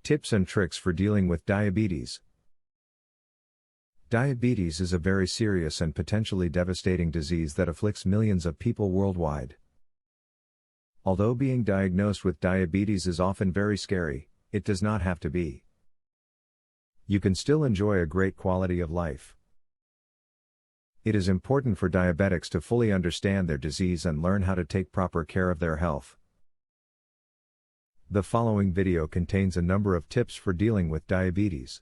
Tips and tricks for dealing with diabetes. Diabetes is a very serious and potentially devastating disease that afflicts millions of people worldwide. Although being diagnosed with diabetes is often very scary, it does not have to be. You can still enjoy a great quality of life. It is important for diabetics to fully understand their disease and learn how to take proper care of their health. The following video contains a number of tips for dealing with diabetes.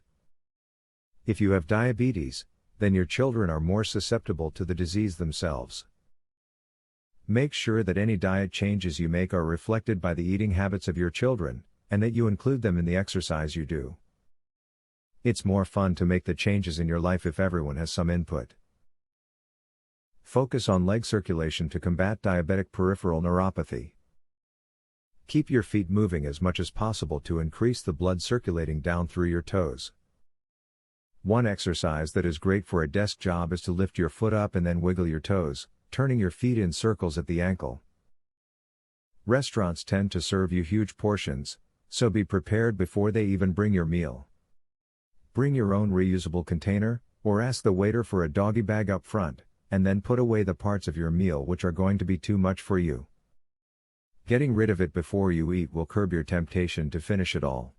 If you have diabetes, then your children are more susceptible to the disease themselves. Make sure that any diet changes you make are reflected by the eating habits of your children, and that you include them in the exercise you do. It's more fun to make the changes in your life if everyone has some input. Focus on leg circulation to combat diabetic peripheral neuropathy. Keep your feet moving as much as possible to increase the blood circulating down through your toes. One exercise that is great for a desk job is to lift your foot up and then wiggle your toes, turning your feet in circles at the ankle. Restaurants tend to serve you huge portions, so be prepared before they even bring your meal. Bring your own reusable container, or ask the waiter for a doggy bag up front, and then put away the parts of your meal which are going to be too much for you. Getting rid of it before you eat will curb your temptation to finish it all.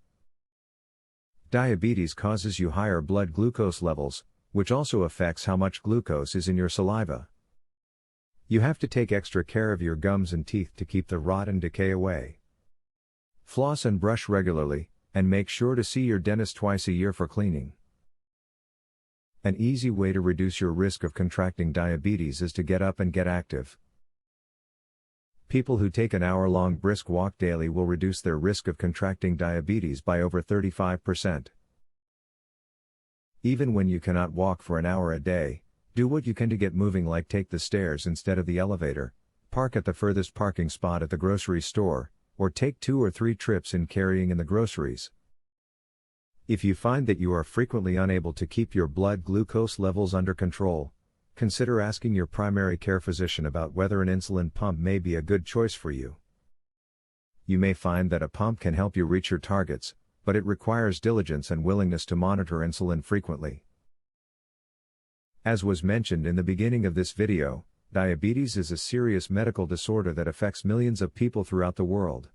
Diabetes causes you higher blood glucose levels, which also affects how much glucose is in your saliva. You have to take extra care of your gums and teeth to keep the rot and decay away. Floss and brush regularly, and make sure to see your dentist twice a year for cleaning. An easy way to reduce your risk of contracting diabetes is to get up and get active. People who take an hour-long brisk walk daily will reduce their risk of contracting diabetes by over 35%. Even when you cannot walk for an hour a day, do what you can to get moving, like take the stairs instead of the elevator, park at the furthest parking spot at the grocery store, or take 2 or 3 trips in carrying in the groceries. If you find that you are frequently unable to keep your blood glucose levels under control, consider asking your primary care physician about whether an insulin pump may be a good choice for you. You may find that a pump can help you reach your targets, but it requires diligence and willingness to monitor insulin frequently. As was mentioned in the beginning of this video, diabetes is a serious medical disorder that affects millions of people throughout the world.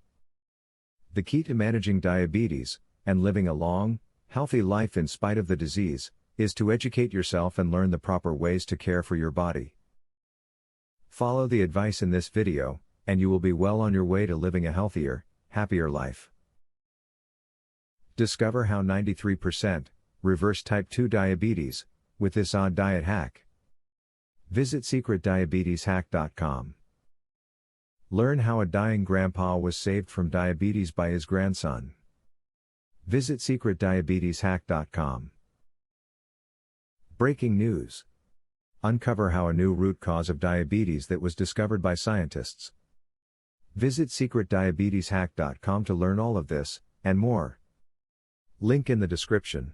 The key to managing diabetes, and living a long, healthy life in spite of the disease, is to educate yourself and learn the proper ways to care for your body. Follow the advice in this video, and you will be well on your way to living a healthier, happier life. Discover how 93% reverse type 2 diabetes with this odd diet hack. Visit secretdiabeteshack.com. Learn how a dying grandpa was saved from diabetes by his grandson. Visit secretdiabeteshack.com. Breaking news. Uncover how a new root cause of diabetes that was discovered by scientists. Visit secretdiabeteshack.com to learn all of this, and more. Link in the description.